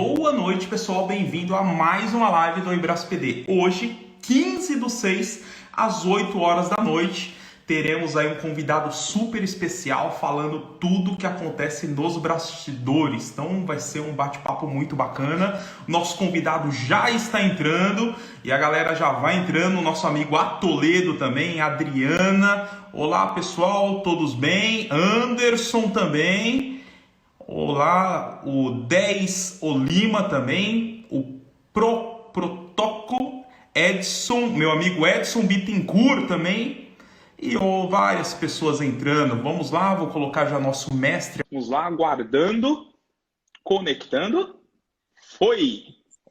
Boa noite, pessoal. Bem-vindo a mais uma live do IbrasPD. Hoje, 15/6, às 8 horas da noite, teremos aí um convidado super especial falando tudo que acontece nos bastidores. Então vai ser um bate-papo muito bacana. Nosso convidado já está entrando e a galera já vai entrando. Nosso amigo Atoledo também, Adriana. Olá, pessoal, todos bem? Anderson também. Olá, o 10 Olima também, o Protoco, Edson, meu amigo Edson Bittencourt também, e várias pessoas entrando. Vamos lá, vou colocar já nosso mestre. Vamos lá, aguardando, conectando. Foi!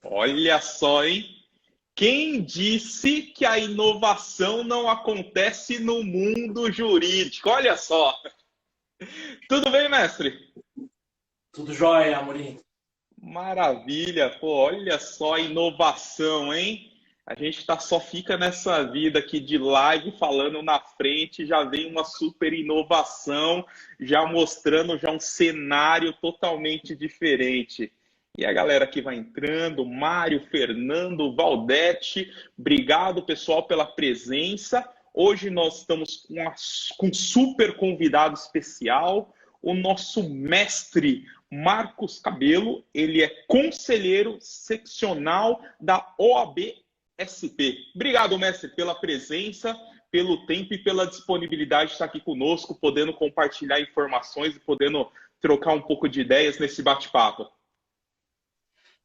Olha só, hein? Quem disse que a inovação não acontece no mundo jurídico? Olha só! Tudo bem, mestre? Tudo jóia, Amorim. Maravilha, pô, olha só a inovação, hein? A gente só fica nessa vida aqui de live falando na frente, já vem uma super inovação, já mostrando já um cenário totalmente diferente. E a galera que vai entrando, Mário, Fernando, Valdete, obrigado, pessoal, pela presença. Hoje nós estamos com um super convidado especial, o nosso mestre Marcos Cabelo. Ele é conselheiro seccional da OAB-SP. Obrigado, mestre, pela presença, pelo tempo e pela disponibilidade de estar aqui conosco, podendo compartilhar informações e podendo trocar um pouco de ideias nesse bate-papo.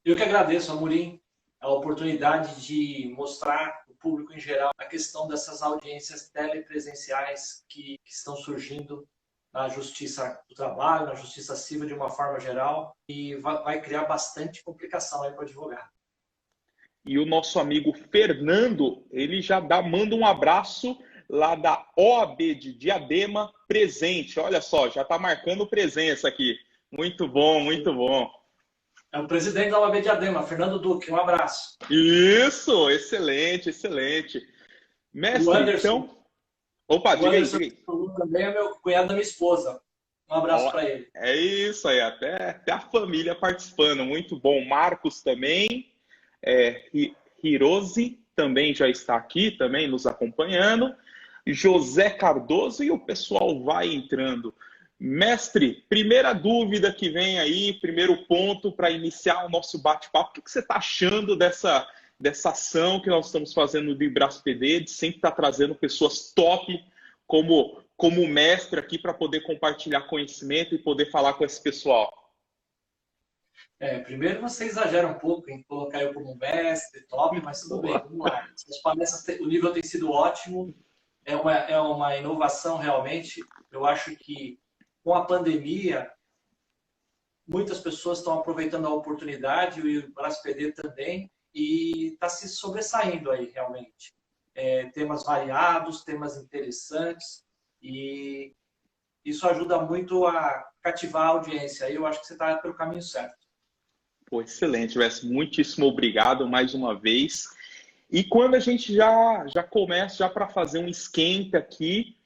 Eu que agradeço, Amorim, a oportunidade de mostrar ao público em geral a questão dessas audiências telepresenciais que estão surgindo na Justiça do Trabalho, na Justiça Civil de uma forma geral, e vai criar bastante complicação aí para o advogado. E o nosso amigo Fernando, ele já manda um abraço lá da OAB de Diadema presente. Olha só, já está marcando presença aqui. Muito bom, muito bom. É o presidente da OAB de Diadema, Fernando Duque. Um abraço. Isso, excelente, excelente. Mestre, o Anderson, então... Opa, diga aí. Também é meu cunhado da minha esposa. Um abraço para ele. É isso aí, até a família participando. Muito bom. Marcos também. Hirose também já está aqui, também nos acompanhando. José Cardoso e o pessoal vai entrando. Mestre, primeira dúvida que vem aí, primeiro ponto para iniciar o nosso bate-papo. O que você está achando dessa ação que nós estamos fazendo do IbrasPD, de sempre estar trazendo pessoas top como mestre aqui para poder compartilhar conhecimento e poder falar com esse pessoal? Primeiro você exagera um pouco em colocar eu como mestre, top, mas tudo bem, vamos lá. As palestras, o nível tem sido ótimo, é uma inovação realmente. Eu acho que com a pandemia, muitas pessoas estão aproveitando a oportunidade, o IbrasPD também, e está se sobressaindo aí realmente. Temas variados, temas interessantes, e isso ajuda muito a cativar a audiência. Aí eu acho que você está pelo caminho certo. Pô, excelente, Wes. Muitíssimo obrigado mais uma vez. E quando a gente já começa já para fazer um esquenta aqui,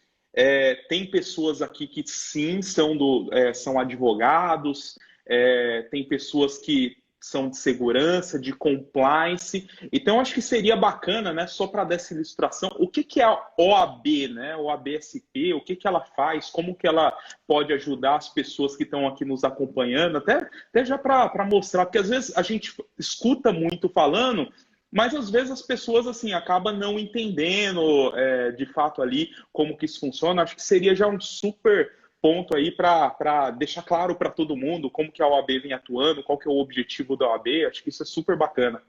tem pessoas aqui que sim são advogados, tem pessoas que são de segurança, de compliance. Então, acho que seria bacana, né, só para dar essa ilustração, o que é a OAB, né, OAB-SP, o que ela faz, como que ela pode ajudar as pessoas que estão aqui nos acompanhando, até já para mostrar, porque às vezes a gente escuta muito falando, mas às vezes as pessoas assim acabam não entendendo de fato ali como que isso funciona. Acho que seria já um super ponto aí para deixar claro para todo mundo como que a OAB vem atuando, qual que é o objetivo da OAB. Acho que isso é super bacana.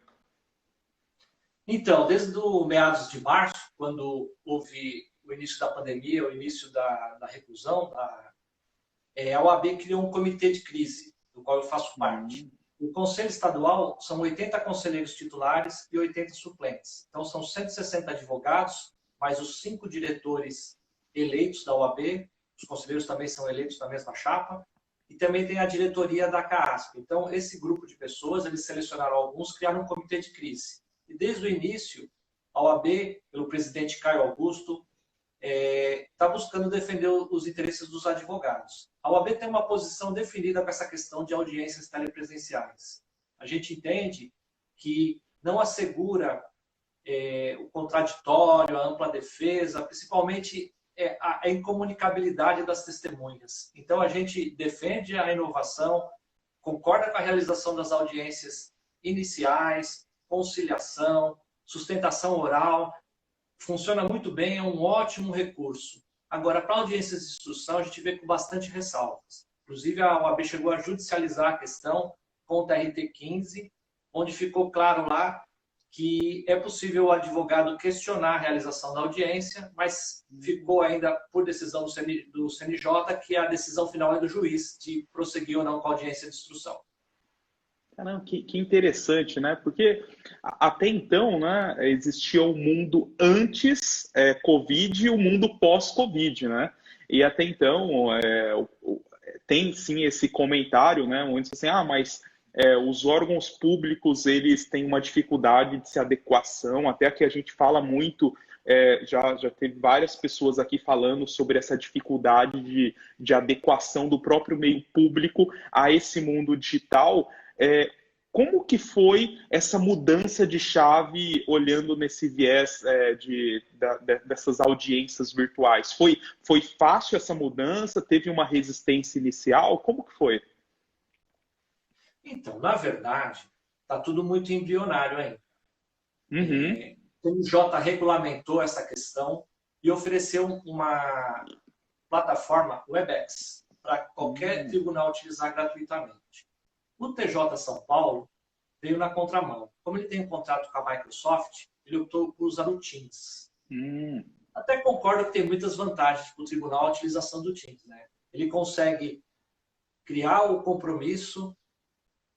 Então, desde o meados de março, quando houve o início da pandemia, o início da reclusão, a OAB criou um comitê de crise, do qual eu faço parte. O Conselho Estadual são 80 conselheiros titulares e 80 suplentes. Então, são 160 advogados, mais os 5 diretores eleitos da OAB. Os conselheiros também são eleitos na mesma chapa. E também tem a diretoria da CAASP. Então, esse grupo de pessoas, eles selecionaram alguns, criaram um comitê de crise. E desde o início, a OAB, pelo presidente Caio Augusto, está buscando defender os interesses dos advogados. A OAB tem uma posição definida com essa questão de audiências telepresenciais. A gente entende que não assegura o contraditório, a ampla defesa, principalmente a incomunicabilidade das testemunhas. Então, a gente defende a inovação, concorda com a realização das audiências iniciais, conciliação, sustentação oral, funciona muito bem, é um ótimo recurso. Agora, para audiências de instrução, a gente vê com bastante ressalvas. Inclusive, a OAB chegou a judicializar a questão com o TRT 15, onde ficou claro lá que é possível o advogado questionar a realização da audiência, mas ficou ainda por decisão do CNJ que a decisão final é do juiz de prosseguir ou não com a audiência de instrução. Caramba, que interessante, né? Porque até então, né, existia o mundo antes Covid e o mundo pós-Covid, né? E até então tem sim esse comentário, né, onde assim, mas os órgãos públicos eles têm uma dificuldade de se adequação, até que a gente fala muito, já teve várias pessoas aqui falando sobre essa dificuldade de adequação do próprio meio público a esse mundo digital. Como que foi essa mudança de chave olhando nesse viés dessas audiências virtuais? Foi fácil essa mudança? Teve uma resistência inicial? Como que foi? Então, na verdade, está tudo muito embrionário ainda. Uhum. O CNJ regulamentou essa questão e ofereceu uma plataforma Webex para qualquer tribunal utilizar gratuitamente. O TJ São Paulo veio na contramão. Como ele tem um contrato com a Microsoft, ele optou por usar o Teams. Até concordo que tem muitas vantagens para o tribunal a utilização do Teams, né? Ele consegue criar o compromisso,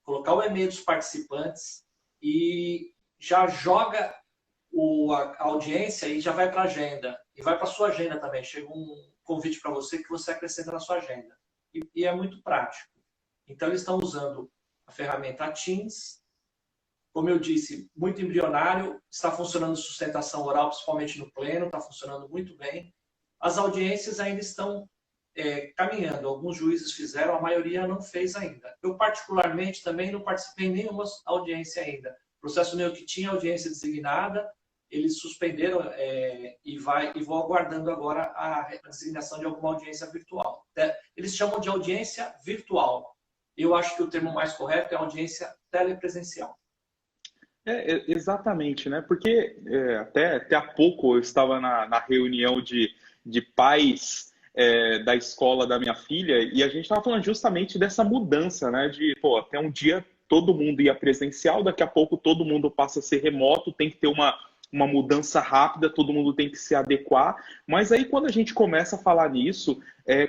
colocar o e-mail dos participantes e já joga a audiência e já vai para a agenda. E vai para a sua agenda também. Chega um convite para você que você acrescenta na sua agenda. E é muito prático. Então, eles estão usando a ferramenta Teams. Como eu disse, muito embrionário. Está funcionando sustentação oral, principalmente no pleno. Está funcionando muito bem. As audiências ainda estão caminhando. Alguns juízes fizeram, a maioria não fez ainda. Eu, particularmente, também não participei em nenhuma audiência ainda. O processo meu que tinha audiência designada, eles suspenderam e vou aguardando agora a designação de alguma audiência virtual. Eles chamam de audiência virtual. Eu acho que o termo mais correto é audiência telepresencial. Exatamente, né? Porque até há pouco eu estava na reunião de pais da escola da minha filha e a gente estava falando justamente dessa mudança, né? De, até um dia todo mundo ia presencial, daqui a pouco todo mundo passa a ser remoto, tem que ter uma mudança rápida, todo mundo tem que se adequar, mas aí quando a gente começa a falar nisso,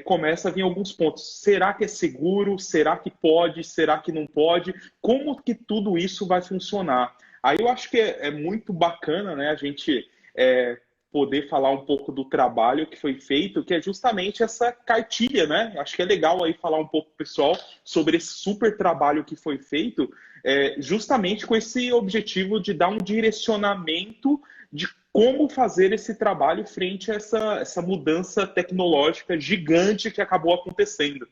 começa a vir alguns pontos. Será que é seguro? Será que pode? Será que não pode? Como que tudo isso vai funcionar? Aí eu acho que é muito bacana, né, a gente poder falar um pouco do trabalho que foi feito, que é justamente essa cartilha, né? Acho que é legal aí falar um pouco, pessoal, sobre esse super trabalho que foi feito, justamente com esse objetivo de dar um direcionamento de como fazer esse trabalho frente a essa mudança tecnológica gigante que acabou acontecendo.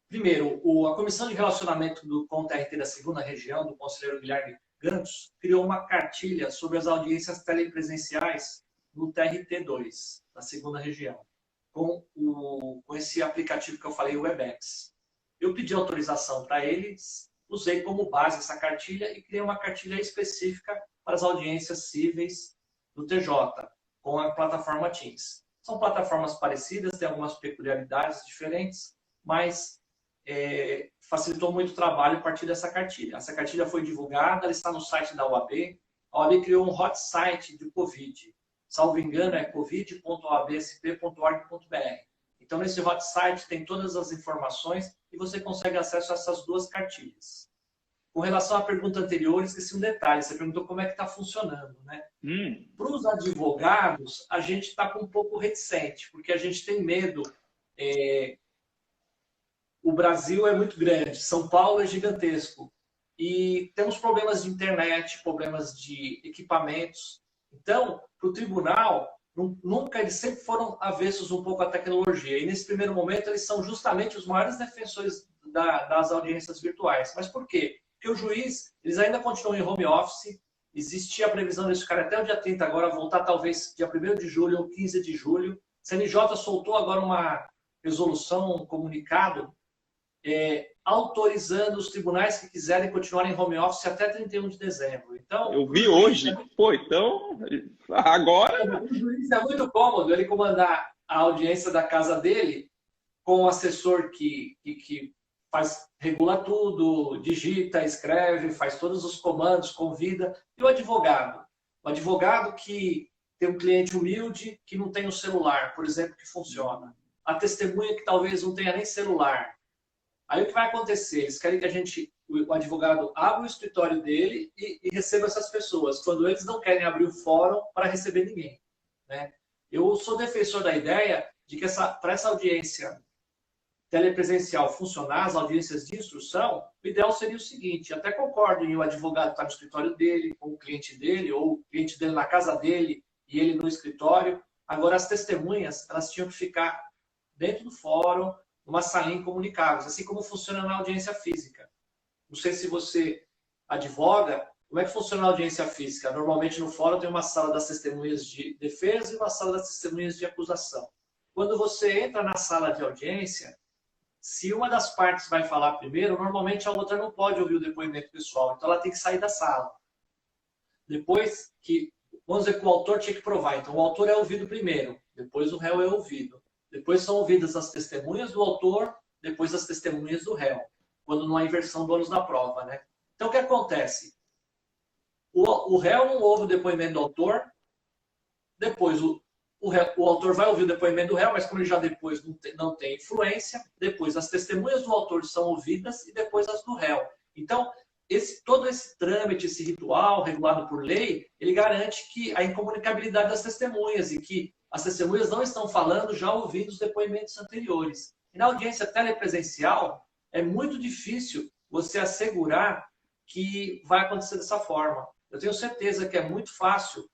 Primeiro, a Comissão de Relacionamento com o TRT da Segunda Região, do conselheiro Guilherme Gantos, criou uma cartilha sobre as audiências telepresenciais no TRT2, da Segunda Região, com esse aplicativo que eu falei, o Webex. Eu pedi autorização para eles, usei como base essa cartilha e criei uma cartilha específica para as audiências cíveis do TJ, com a plataforma Teams. São plataformas parecidas, têm algumas peculiaridades diferentes, mas facilitou muito o trabalho a partir dessa cartilha. Essa cartilha foi divulgada, ela está no site da OAB. A OAB criou um hot site de Covid. Salvo engano, é covid.oabsp.org.br. Então, nesse hot site tem todas as informações e você consegue acesso a essas duas cartilhas. Com relação à pergunta anterior, esqueci um detalhe. Você perguntou como é que está funcionando, né? Para os advogados, a gente está um pouco reticente, porque a gente tem medo. O Brasil é muito grande, São Paulo é gigantesco e temos problemas de internet, problemas de equipamentos. Então, para o tribunal, eles sempre foram avessos um pouco à tecnologia e nesse primeiro momento eles são justamente os maiores defensores das audiências virtuais. Mas por quê? Porque o juiz, eles ainda continuam em home office, existia a previsão desse cara até o dia 30 agora, voltar talvez dia 1º de julho ou 15 de julho. CNJ soltou agora uma resolução, um comunicado, autorizando os tribunais que quiserem continuar em home office até 31 de dezembro. Então, eu vi hoje. Pô, então, agora... O juiz é muito cômodo ele comandar a audiência da casa dele com um assessor que regula tudo, digita, escreve, faz todos os comandos, convida. E o advogado? O advogado que tem um cliente humilde, que não tem um celular, por exemplo, que funciona. A testemunha que talvez não tenha nem celular. Aí o que vai acontecer? Eles querem que o advogado abra o escritório dele e receba essas pessoas, quando eles não querem abrir o fórum para receber ninguém, né? Eu sou defensor da ideia de que para essa audiência telepresencial funcionar, as audiências de instrução, o ideal seria o seguinte: até concordo em o advogado estar no escritório dele, com o cliente dele, ou o cliente dele na casa dele e ele no escritório. Agora, as testemunhas, elas tinham que ficar dentro do fórum, numa salinha incomunicáveis, assim como funciona na audiência física. Não sei se você advoga, como é que funciona a audiência física? Normalmente no fórum tem uma sala das testemunhas de defesa e uma sala das testemunhas de acusação. Quando você entra na sala de audiência, se uma das partes vai falar primeiro, normalmente a outra não pode ouvir o depoimento pessoal, então ela tem que sair da sala. Depois que, vamos dizer que o autor tinha que provar, então o autor é ouvido primeiro, depois o réu é ouvido. Depois são ouvidas as testemunhas do autor, depois as testemunhas do réu, quando não há inversão do ônus da prova, né? Então, o que acontece? O réu não ouve o depoimento do autor, depois o autor vai ouvir o depoimento do réu, mas como ele já depois não tem influência, depois as testemunhas do autor são ouvidas e depois as do réu. Então, todo esse trâmite, esse ritual regulado por lei, ele garante que a incomunicabilidade das testemunhas e que as testemunhas não estão falando já ouvindo os depoimentos anteriores. E na audiência telepresencial, é muito difícil você assegurar que vai acontecer dessa forma. Eu tenho certeza que é muito fácil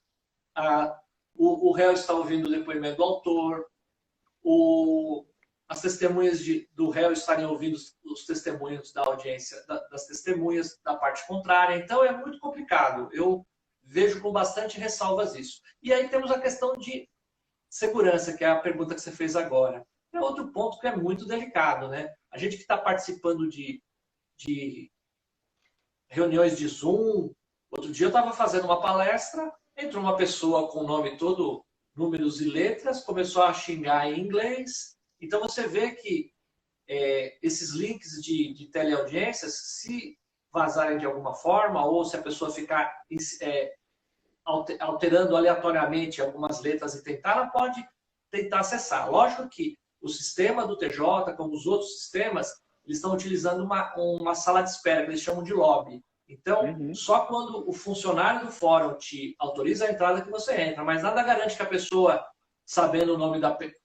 o réu estar ouvindo o depoimento do autor, as testemunhas do réu estarem ouvindo os testemunhos da audiência, das testemunhas da parte contrária. Então, é muito complicado. Eu vejo com bastante ressalvas isso. E aí temos a questão de segurança, que é a pergunta que você fez agora. É outro ponto que é muito delicado, né? A gente que está participando de reuniões de Zoom, outro dia eu estava fazendo uma palestra, entrou uma pessoa com o nome todo, números e letras, começou a xingar em inglês. Então você vê que esses links de teleaudiências, se vazarem de alguma forma, ou se a pessoa ficar alterando aleatoriamente algumas letras e tentar, ela pode tentar acessar. Lógico que o sistema do TJ, como os outros sistemas, eles estão utilizando uma sala de espera, que eles chamam de lobby. Então, só quando o funcionário do fórum te autoriza a entrada que você entra, mas nada garante que a pessoa, sabendo o nome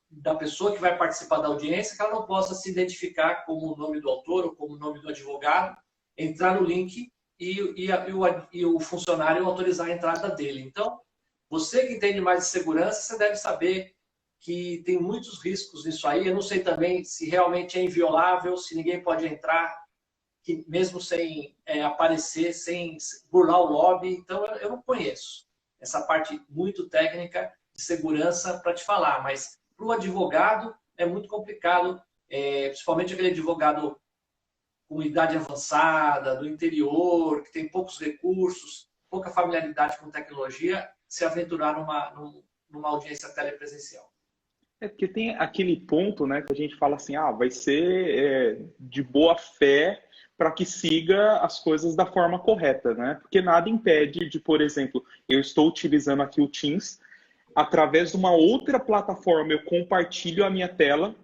da pessoa que vai participar da audiência, que ela não possa se identificar como o nome do autor ou como o nome do advogado, entrar no link e o funcionário autorizar a entrada dele. Então, você que entende mais de segurança, você deve saber que tem muitos riscos nisso aí. Eu não sei também se realmente é inviolável, se ninguém pode entrar, que mesmo sem aparecer, sem burlar o lobby. Então, eu não conheço essa parte muito técnica de segurança para te falar, mas para o advogado é muito complicado, principalmente aquele advogado com idade avançada, do interior, que tem poucos recursos, pouca familiaridade com tecnologia, se aventurar numa audiência telepresencial. Porque tem aquele ponto, né, que a gente fala assim, vai ser de boa fé para que siga as coisas da forma correta, né? Porque nada impede de, por exemplo, eu estou utilizando aqui o Teams, através de uma outra plataforma eu compartilho a minha tela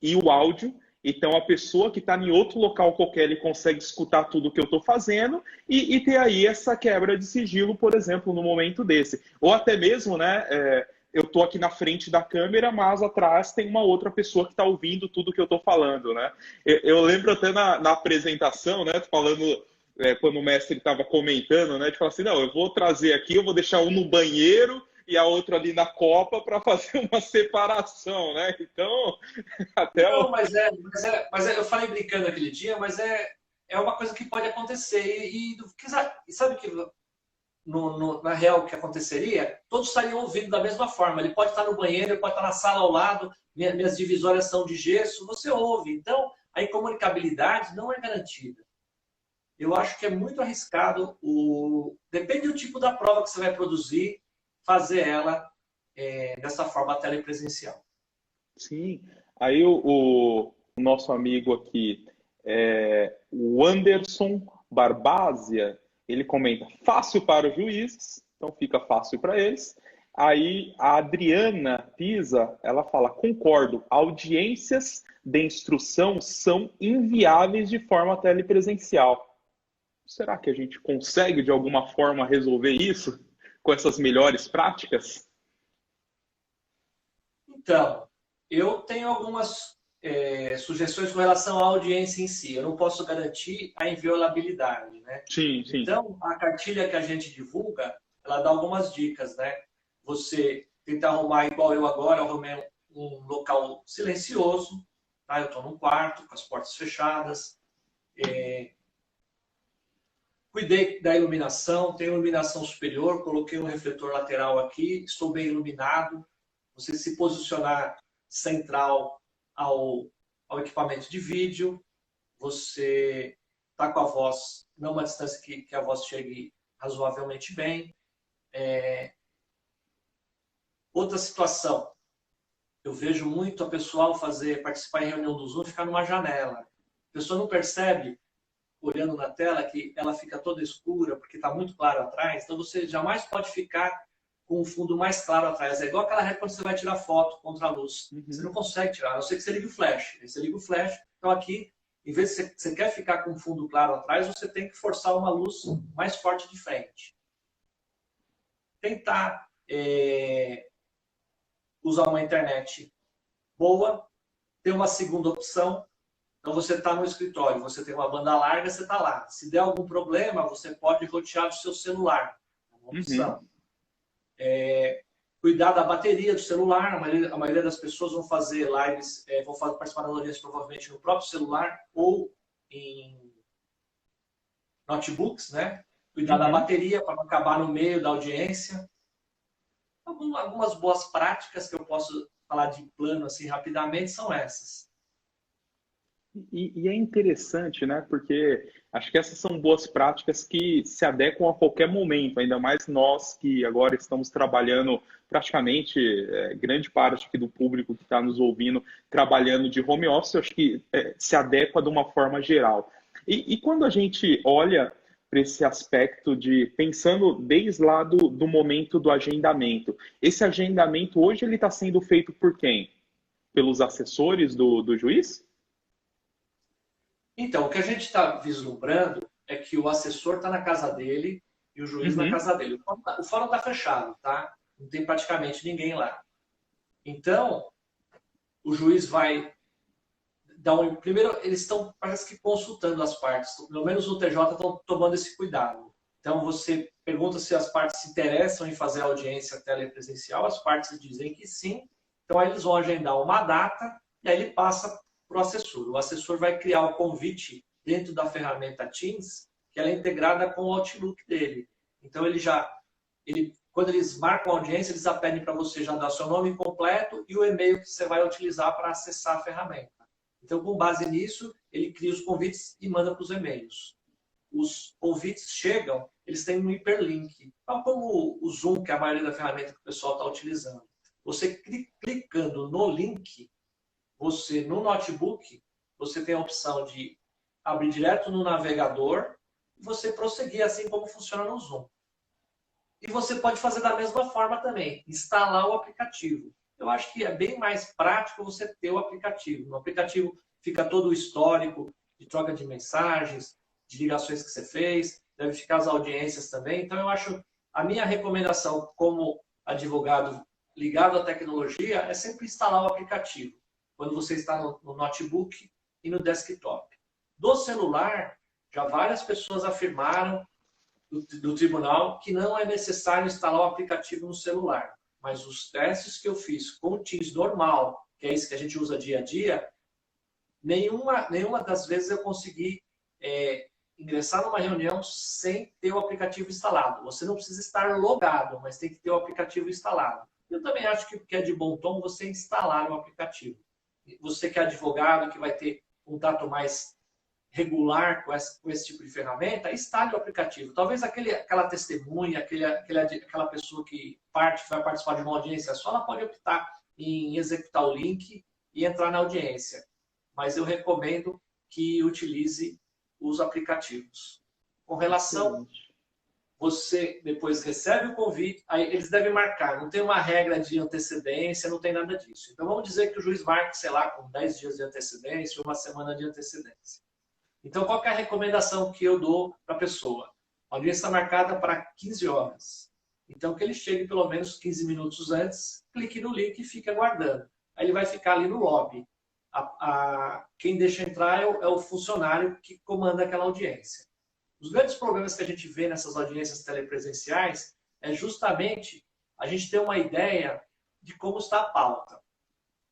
e o áudio. Então, a pessoa que está em outro local qualquer, ele consegue escutar tudo que eu estou fazendo e ter aí essa quebra de sigilo, por exemplo, no momento desse. Ou até mesmo, né, eu estou aqui na frente da câmera, mas atrás tem uma outra pessoa que está ouvindo tudo que eu estou falando, né? Eu lembro até na apresentação, né, falando, quando o mestre estava comentando, né, de falar assim, não, eu vou trazer aqui, eu vou deixar um no banheiro e a outra ali na copa para fazer uma separação, né? Então, até não, mas eu falei brincando aquele dia, mas é uma coisa que pode acontecer. E sabe que na real o que aconteceria? Todos estariam ouvindo da mesma forma. Ele pode estar no banheiro, ele pode estar na sala ao lado, minhas divisórias são de gesso, você ouve. Então, a incomunicabilidade não é garantida. Eu acho que é muito arriscado, depende do tipo da prova que você vai produzir, fazer ela dessa forma telepresencial. Sim. Aí o nosso amigo aqui, o Anderson Barbásia, ele comenta, fácil para os juízes, então fica fácil para eles. Aí a Adriana Pisa, ela fala, concordo, audiências de instrução são inviáveis de forma telepresencial. Será que a gente consegue, de alguma forma, resolver isso com essas melhores práticas? Então, eu tenho algumas sugestões com relação à audiência em si. Eu não posso garantir a inviolabilidade, né? Sim, sim. Então, a cartilha que a gente divulga, ela dá algumas dicas, né? Você tentar arrumar, igual eu agora, eu arrumei um local silencioso, tá? Eu estou num quarto, com as portas fechadas. Cuidei da iluminação, tenho iluminação superior, coloquei um refletor lateral aqui, estou bem iluminado. Você se posicionar central ao equipamento de vídeo, você está com a voz, não uma distância que a voz chegue razoavelmente bem. Outra situação, eu vejo muito a pessoal participar em reunião do Zoom, ficar numa janela. A pessoa não percebe, olhando na tela, que ela fica toda escura, porque está muito claro atrás, então você jamais pode ficar com um fundo mais claro atrás. É igual aquela reta quando você vai tirar foto contra a luz. Você não consegue tirar, a não ser que você ligue o flash. Aí você liga o flash, então aqui, em vez de você quer ficar com um fundo claro atrás, você tem que forçar uma luz mais forte de frente. Tentar usar uma internet boa, ter uma segunda opção. Então você está no escritório, você tem uma banda larga, você está lá. Se der algum problema, você pode rotear do seu celular. É uma opção. Cuidar da bateria do celular. A maioria das pessoas vão fazer lives, vão participar da audiência provavelmente no próprio celular ou em notebooks, né? Cuidar da bateria para não acabar no meio da audiência. Algumas boas práticas que eu posso falar de plano assim rapidamente são essas. E é interessante, né? Porque acho que essas são boas práticas que se adequam a qualquer momento, ainda mais nós que agora estamos trabalhando praticamente, grande parte aqui do público que está nos ouvindo, trabalhando de home office, acho que se adequa de uma forma geral. E quando a gente olha para esse aspecto de, pensando desde lá do momento do agendamento, esse agendamento hoje ele está sendo feito por quem? Pelos assessores do juiz? Então, o que a gente está vislumbrando é que o assessor está na casa dele e o juiz na casa dele. O fórum está fechado, tá? Não tem praticamente ninguém lá. Então, o juiz vai dar primeiro, eles estão, parece que, consultando as partes. Pelo menos no TJ estão tomando esse cuidado. Então, você pergunta se as partes se interessam em fazer a audiência telepresencial. As partes dizem que sim. Então, aí eles vão agendar uma data e aí ele passa para o assessor. O assessor vai criar o convite dentro da ferramenta Teams, que ela é integrada com o Outlook dele. Então, quando eles marcam a audiência, eles já pedem para você já dar seu nome completo e o e-mail que você vai utilizar para acessar a ferramenta. Então, com base nisso, ele cria os convites e manda para os e-mails. Os convites chegam, eles têm um hiperlink. Tal como o Zoom, que é a maioria da ferramenta que o pessoal está utilizando. Você clicando no link, no notebook, você tem a opção de abrir direto no navegador e você prosseguir assim como funciona no Zoom. E você pode fazer da mesma forma também, instalar o aplicativo. Eu acho que é bem mais prático você ter o aplicativo. No aplicativo fica todo o histórico de troca de mensagens, de ligações que você fez, deve ficar as audiências também. Então, eu acho, a minha recomendação como advogado ligado à tecnologia é sempre instalar o aplicativo, quando você está no notebook e no desktop. Do celular, já várias pessoas afirmaram do tribunal que não é necessário instalar o aplicativo no celular. Mas os testes que eu fiz com o Teams normal, que é isso que a gente usa dia a dia, nenhuma das vezes eu consegui ingressar numa reunião sem ter o aplicativo instalado. Você não precisa estar logado, mas tem que ter o aplicativo instalado. Eu também acho que é de bom tom você instalar o aplicativo. Você que é advogado, que vai ter contato mais regular com esse tipo de ferramenta, instale o aplicativo. Talvez aquela testemunha, aquela pessoa que vai participar de uma audiência só, ela pode optar em executar o link e entrar na audiência. Mas eu recomendo que utilize os aplicativos. Com relação, você depois recebe o convite, aí eles devem marcar, não tem uma regra de antecedência, não tem nada disso. Então vamos dizer que o juiz marque, sei lá, com 10 dias de antecedência, uma semana de antecedência. Então qual que é a recomendação que eu dou para a pessoa? A audiência está marcada para 15 horas. Então que ele chegue pelo menos 15 minutos antes, clique no link e fique aguardando. Aí ele vai ficar ali no lobby. Quem deixa entrar é o funcionário que comanda aquela audiência. Os grandes problemas que a gente vê nessas audiências telepresenciais é justamente a gente ter uma ideia de como está a pauta.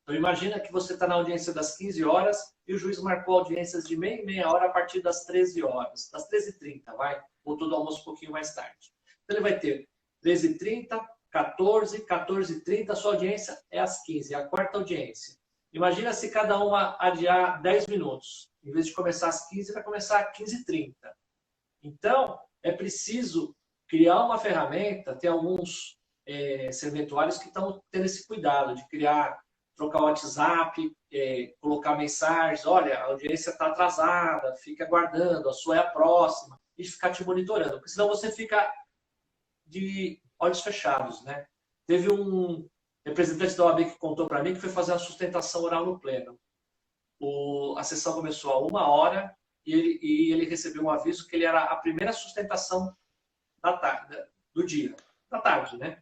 Então imagina que você está na audiência das 15 horas e o juiz marcou audiências de meia hora a partir das 13 horas, das 13h30, vai? Voltou do almoço um pouquinho mais tarde. Então ele vai ter 13h30, 14, 14h30, a sua audiência é às 15, é a quarta audiência. Imagina se cada uma adiar 10 minutos. Em vez de começar às 15, vai começar às 15h30. Então, é preciso criar uma ferramenta, tem alguns serventuários que estão tendo esse cuidado de trocar o WhatsApp, colocar mensagens, olha, a audiência está atrasada, fica aguardando, a sua é a próxima, e ficar te monitorando, porque senão você fica de olhos fechados, né? Teve um representante da OAB que contou para mim que foi fazer uma sustentação oral no pleno. A sessão começou a 1h e ele recebeu um aviso que ele era a primeira sustentação da tarde, do dia, da tarde, né?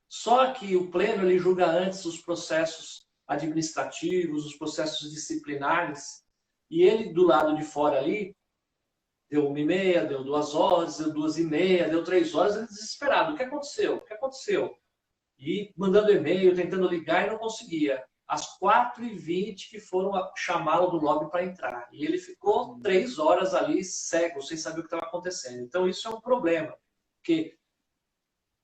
Só que o pleno ele julga antes os processos administrativos, os processos disciplinares, e ele do lado de fora ali deu 1h30, deu 2 horas, deu 2h30, deu 3 horas, ele desesperado. O que aconteceu? O que aconteceu? E mandando e-mail, tentando ligar e não conseguia. Às 4h20 que foram chamá-lo do lobby para entrar. E ele ficou 3 horas ali cego, sem saber o que estava acontecendo. Então isso é um problema. Porque,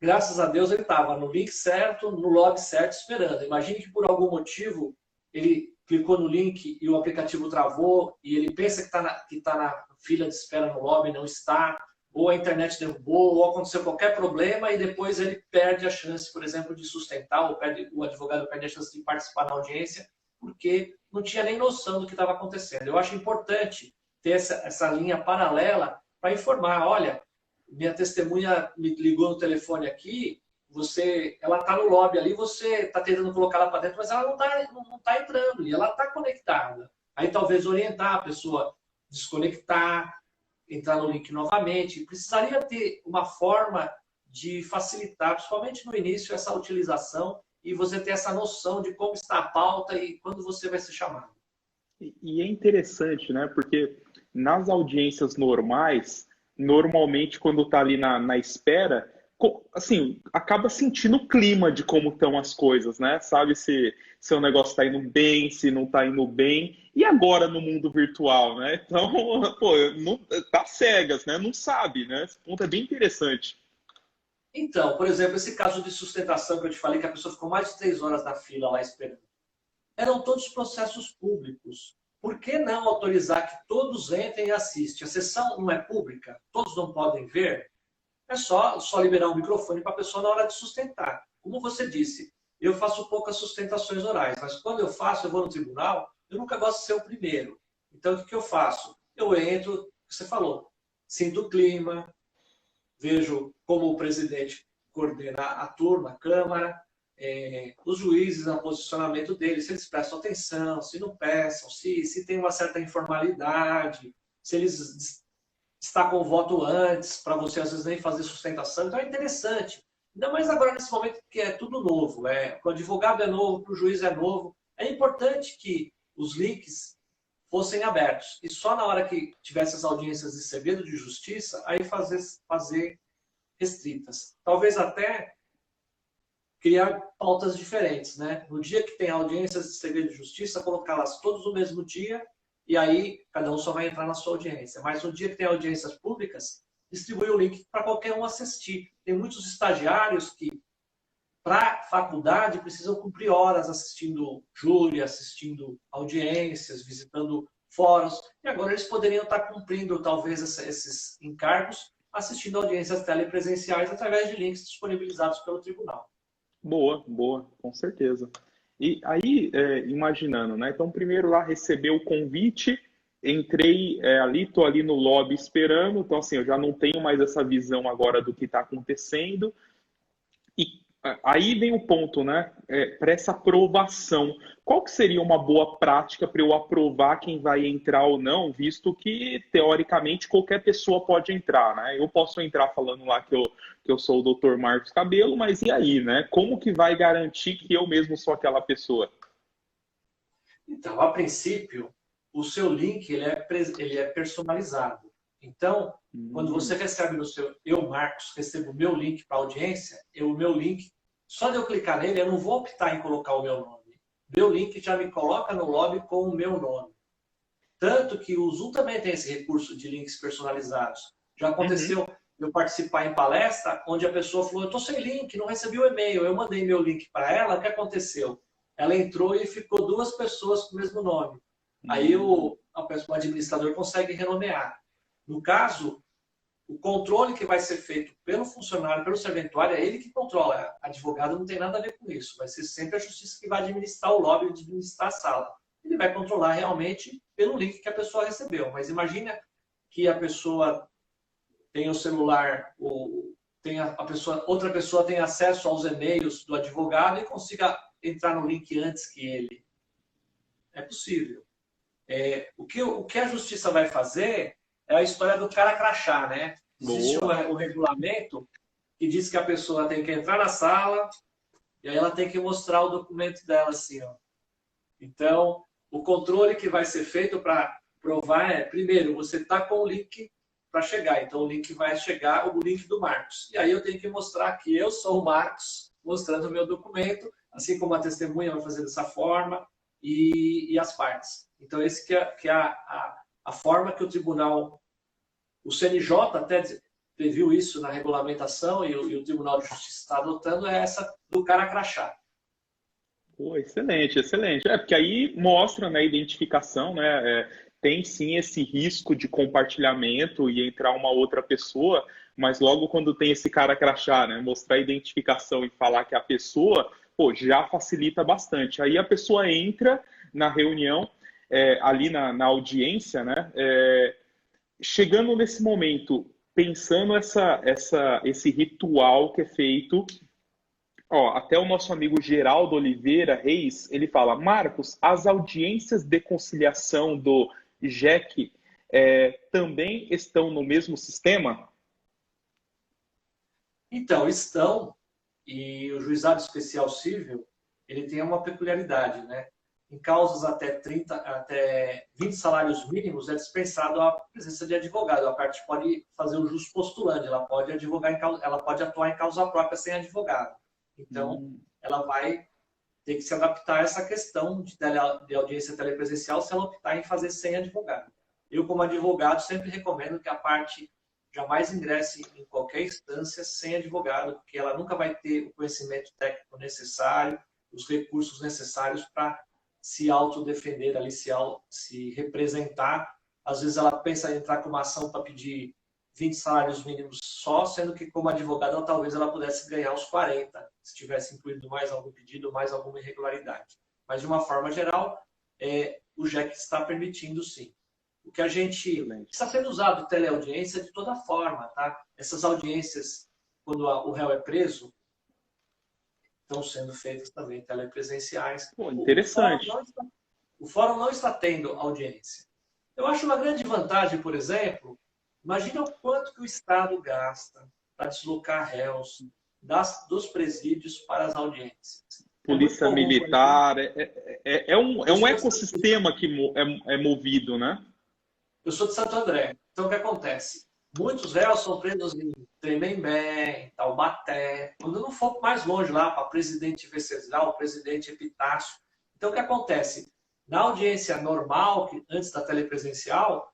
graças a Deus, ele estava no link certo, no lobby certo, esperando. Imagine que por algum motivo ele clicou no link e o aplicativo travou e ele pensa que está na fila de espera no lobby e não está. Ou a internet derrubou, ou aconteceu qualquer problema e depois ele perde a chance, por exemplo, de sustentar, ou o advogado perde a chance de participar na audiência, porque não tinha nem noção do que estava acontecendo. Eu acho importante ter essa linha paralela para informar, olha, minha testemunha me ligou no telefone aqui, ela está no lobby ali, você está tentando colocar ela para dentro, mas ela não está entrando, e ela está conectada. Aí talvez orientar a pessoa, desconectar, entrar no link novamente. Precisaria ter uma forma de facilitar, principalmente no início, essa utilização e você ter essa noção de como está a pauta e quando você vai ser chamado. E é interessante, né? Porque nas audiências normais, normalmente quando está ali na espera, assim, acaba sentindo o clima de como estão as coisas, né? Sabe se o negócio está indo bem, se não está indo bem. E agora no mundo virtual, né? Então, pô, tá cegas, né? Não sabe, né? Esse ponto é bem interessante. Então, por exemplo, esse caso de sustentação que eu te falei, que a pessoa ficou mais de 3 horas na fila lá esperando. Eram todos processos públicos. Por que não autorizar que todos entrem e assistam? A sessão não é pública? Todos não podem ver? É só liberar o microfone para a pessoa na hora de sustentar. Como você disse, eu faço poucas sustentações orais, mas quando eu faço, eu vou no tribunal, eu nunca gosto de ser o primeiro. Então, o que eu faço? Eu entro, você falou, sinto o clima, vejo como o presidente coordena a turma, a Câmara, os juízes, o posicionamento deles, se eles prestam atenção, se não prestam, se tem uma certa informalidade, se eles destacam o voto antes, para você às vezes nem fazer sustentação. Então é interessante. Ainda mais agora nesse momento que é tudo novo. O advogado é novo, o juiz é novo. É importante que os links fossem abertos. E só na hora que tivesse as audiências de segredo de justiça, aí fazer restritas. Talvez até criar pautas diferentes, né? No dia que tem audiências de segredo de justiça, colocá-las todos no mesmo dia e aí cada um só vai entrar na sua audiência. Mas no dia que tem audiências públicas, distribui o link para qualquer um assistir. Tem muitos estagiários que, para faculdade, precisam cumprir horas assistindo júri, assistindo audiências, visitando fóruns, e agora eles poderiam estar cumprindo, talvez, esses encargos, assistindo audiências telepresenciais através de links disponibilizados pelo tribunal. Boa, boa, com certeza. E aí, imaginando, né? Então, primeiro lá, receber o convite, entrei ali, estou ali no lobby esperando, então assim, eu já não tenho mais essa visão agora do que está acontecendo. E aí vem o ponto, né? Para essa aprovação, qual que seria uma boa prática para eu aprovar quem vai entrar ou não, visto que, teoricamente, qualquer pessoa pode entrar, né? Eu posso entrar falando lá que eu sou o Dr. Marcos Cabelo, mas e aí, né? Como que vai garantir que eu mesmo sou aquela pessoa? Então, a princípio, o seu link ele é personalizado. Então, quando você recebe no seu... Eu, Marcos, recebo o meu link para audiência, o meu link, só de eu clicar nele, eu não vou optar em colocar o meu nome. Meu link já me coloca no lobby com o meu nome. Tanto que o Zoom também tem esse recurso de links personalizados. Já aconteceu eu participar em palestra, onde a pessoa falou, eu estou sem link, não recebi o e-mail. Eu mandei meu link para ela, o que aconteceu? Ela entrou e ficou 2 pessoas com o mesmo nome. Aí o administrador consegue renomear. No caso, o controle que vai ser feito pelo funcionário, pelo serventuário, é ele que controla. Advogado não tem nada a ver com isso. Vai ser sempre a justiça que vai administrar o lobby, administrar a sala. Ele vai controlar realmente pelo link que a pessoa recebeu. Mas imagina que a pessoa tem o celular, outra pessoa tem acesso aos e-mails do advogado e consiga entrar no link antes que ele. É possível. O que a justiça vai fazer é a história do cara crachá, né? Existe o regulamento que diz que a pessoa tem que entrar na sala e aí ela tem que mostrar o documento dela assim, ó. Então, o controle que vai ser feito para provar é, primeiro, você está com o link para chegar. Então, o link vai chegar, o link do Marcos. E aí eu tenho que mostrar que eu sou o Marcos, mostrando o meu documento, assim como a testemunha vai fazer dessa forma e as partes. Então, esse que é a forma que o tribunal, o CNJ até previu isso na regulamentação e o Tribunal de Justiça está adotando, é essa do cara crachá. Pô, excelente, excelente. Porque aí mostra, né, a identificação, né? Tem sim esse risco de compartilhamento e entrar uma outra pessoa, mas logo quando tem esse cara crachá, né, mostrar a identificação e falar que é a pessoa, pô, já facilita bastante. Aí a pessoa entra na reunião, ali na audiência, né? Chegando nesse momento, pensando esse ritual que é feito, ó, até o nosso amigo Geraldo Oliveira Reis, ele fala, Marcos, as audiências de conciliação do JEC também estão no mesmo sistema? Então, estão, e o Juizado Especial Cível, ele tem uma peculiaridade, né? Em causas até 20 salários mínimos, é dispensado a presença de advogado. A parte pode fazer o jus postulante, ela pode ela pode atuar em causa própria sem advogado. Então, ela vai ter que se adaptar a essa questão de audiência telepresencial se ela optar em fazer sem advogado. Eu, como advogado, sempre recomendo que a parte jamais ingresse em qualquer instância sem advogado, porque ela nunca vai ter o conhecimento técnico necessário, os recursos necessários para se autodefender ali, se representar. Às vezes ela pensa em entrar com uma ação para pedir 20 salários mínimos só, sendo que como advogada talvez ela pudesse ganhar os 40, se tivesse incluído mais algum pedido, mais alguma irregularidade. Mas de uma forma geral, o JEC está permitindo sim. O que a gente está sendo usado teleaudiência de toda forma, tá? Essas audiências, quando o réu é preso, estão sendo feitas também telepresenciais. Pô, interessante. O fórum não está tendo audiência. Eu acho uma grande vantagem, por exemplo, imagina o quanto que o Estado gasta para deslocar réus dos presídios para as audiências. Polícia Militar, é um ecossistema que é movido, né? Eu sou de Santo André. Então, o que acontece? Muitos réus são presos em Tremembé, em Taubaté, quando não for mais longe lá, para Presidente Venceslau, Presidente Epitácio. Então, o que acontece? Na audiência normal, antes da telepresencial,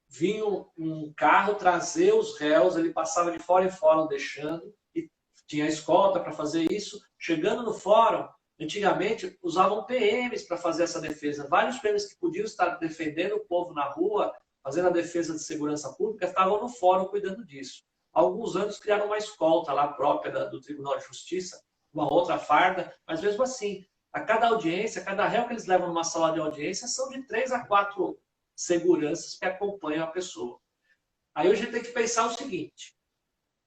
vinha um carro trazer os réus, ele passava de fora em fórum deixando, e tinha escolta para fazer isso. Chegando no fórum, antigamente usavam PMs para fazer essa defesa. Vários PMs que podiam estar defendendo o povo na rua, fazendo a defesa de segurança pública, estavam no fórum cuidando disso. Há alguns anos criaram uma escolta lá própria do Tribunal de Justiça, uma outra farda, mas mesmo assim, a cada audiência, cada réu que eles levam numa sala de audiência, são de 3 a 4 seguranças que acompanham a pessoa. Aí a gente tem que pensar o seguinte: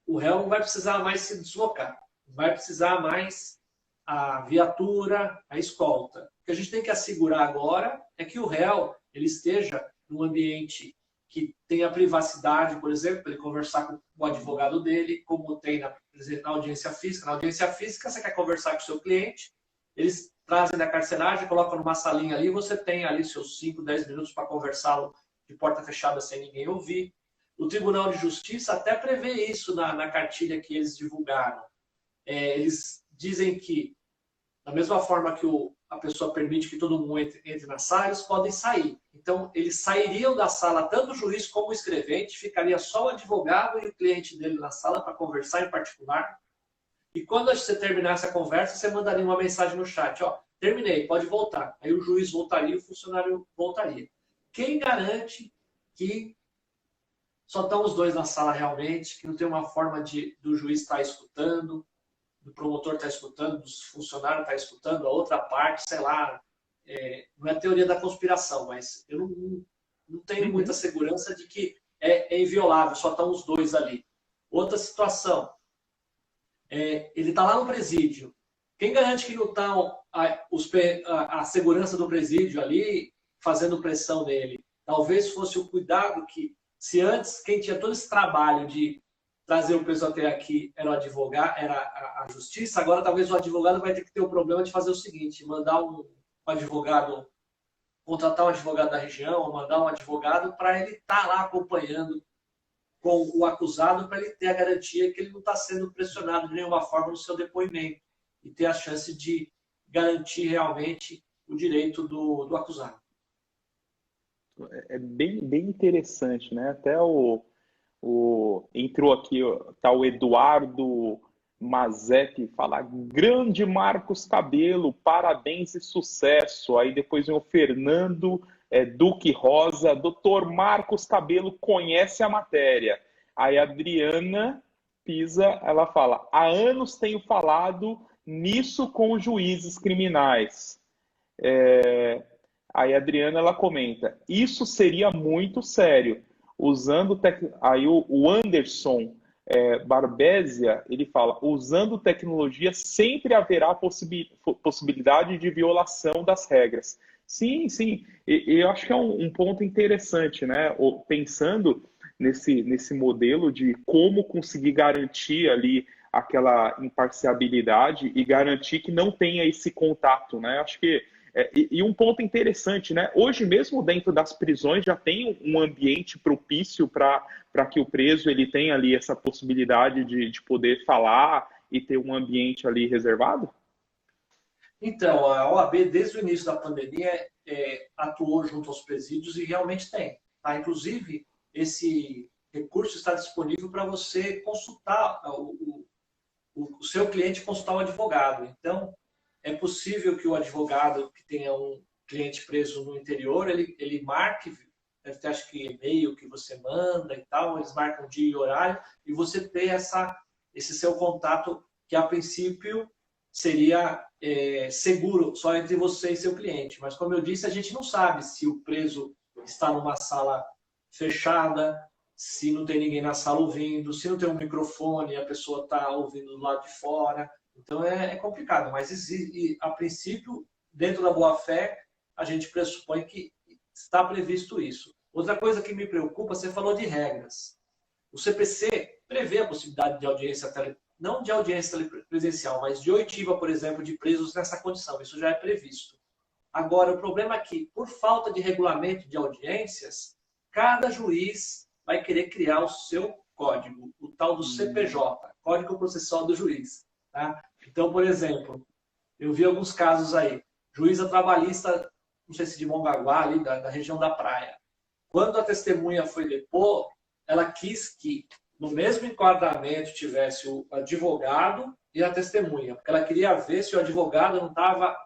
o réu não vai precisar mais se deslocar, não vai precisar mais a viatura, a escolta. O que a gente tem que assegurar agora é que o réu ele esteja num ambiente que tenha privacidade, por exemplo, para ele conversar com o advogado dele, como tem na audiência física. Na audiência física, você quer conversar com o seu cliente, eles trazem da carceragem, colocam numa salinha ali, você tem ali seus 5, 10 minutos para conversá-lo de porta fechada sem ninguém ouvir. O Tribunal de Justiça até prevê isso na cartilha que eles divulgaram. Eles dizem que, da mesma forma que a pessoa permite que todo mundo entre na sala, eles podem sair. Então, eles sairiam da sala, tanto o juiz como o escrevente, ficaria só o advogado e o cliente dele na sala para conversar em particular. E quando você terminasse a conversa, você mandaria uma mensagem no chat, ó, terminei, pode voltar. Aí o juiz voltaria e o funcionário voltaria. Quem garante que só estão os dois na sala realmente, que não tem uma forma do juiz estar escutando, do promotor estar escutando, do funcionário estar escutando, a outra parte, sei lá, não é teoria da conspiração, mas eu não tenho muita segurança de que é inviolável, só estão os dois ali. Outra situação, ele está lá no presídio. Quem garante que não estão a segurança do presídio ali fazendo pressão nele? Talvez fosse o cuidado que, se antes quem tinha todo esse trabalho de trazer o preso até aqui era o advogado, era a justiça, agora talvez o advogado vai ter que ter o problema de fazer o seguinte: mandar um advogado, contratar um advogado da região, mandar um advogado para ele estar lá acompanhando com o acusado, para ele ter a garantia que ele não está sendo pressionado de nenhuma forma no seu depoimento e ter a chance de garantir realmente o direito do acusado. É bem interessante, né? Até entrou aqui, tá o Eduardo Mazep, fala: grande Marcos Cabelo, parabéns e sucesso. Aí depois vem o Fernando Duque Rosa, doutor Marcos Cabelo conhece a matéria. Aí a Adriana Pisa, ela fala: há anos tenho falado nisso com juízes criminais. Aí a Adriana, ela comenta: isso seria muito sério. Aí o Anderson Barbésia, ele fala: usando tecnologia sempre haverá possibilidade de violação das regras. Sim, sim. Eu acho que é um ponto interessante, né? Pensando nesse modelo de como conseguir garantir ali aquela imparcialidade e garantir que não tenha esse contato, né? Acho que e um ponto interessante, né? Hoje mesmo dentro das prisões já tem um ambiente propício para que o preso ele tenha ali essa possibilidade de poder falar e ter um ambiente ali reservado? Então, a OAB, desde o início da pandemia, atuou junto aos presídios e realmente tem. Tá? Inclusive, esse recurso está disponível para você consultar, o seu cliente consultar o advogado. Então, é possível que o advogado que tenha um cliente preso no interior, ele marque, deve ter, acho que, e-mail que você manda e tal, eles marcam dia e horário, e você ter esse seu contato, que a princípio seria seguro só entre você e seu cliente. Mas, como eu disse, a gente não sabe se o preso está numa sala fechada, se não tem ninguém na sala ouvindo, se não tem um microfone, a pessoa está ouvindo do lado de fora. Então é complicado, mas a princípio, dentro da boa-fé, a gente pressupõe que está previsto isso. Outra coisa que me preocupa, você falou de regras. O CPC prevê a possibilidade de audiência, não de audiência presencial, mas de oitiva, por exemplo, de presos nessa condição. Isso já é previsto. Agora, o problema é que, por falta de regulamento de audiências, cada juiz vai querer criar o seu código, o tal do CPJ, Código Processual do Juiz. Tá? Então, por exemplo, eu vi alguns casos aí. Juíza trabalhista não sei se de Mongaguá, ali da região da praia. Quando a testemunha foi depor, ela quis que no mesmo enquadramento tivesse o advogado e a testemunha, porque ela queria ver se o advogado não estava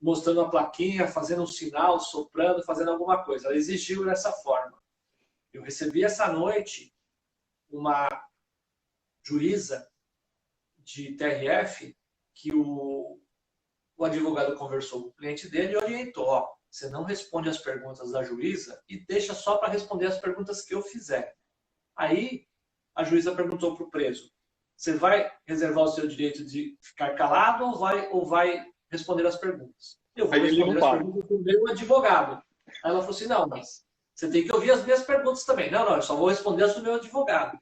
mostrando a plaquinha, fazendo um sinal, soprando, fazendo alguma coisa. Ela exigiu dessa forma. Eu recebi essa noite uma juíza de TRF que o advogado conversou com o cliente dele e orientou, ó, você não responde as perguntas da juíza e deixa só para responder as perguntas que eu fizer. Aí a juíza perguntou para o preso, você vai reservar o seu direito de ficar calado ou vai responder as perguntas? Eu vou responder as perguntas do meu advogado. Aí ela falou assim, não, mas você tem que ouvir as minhas perguntas também. Não, eu só vou responder as do meu advogado.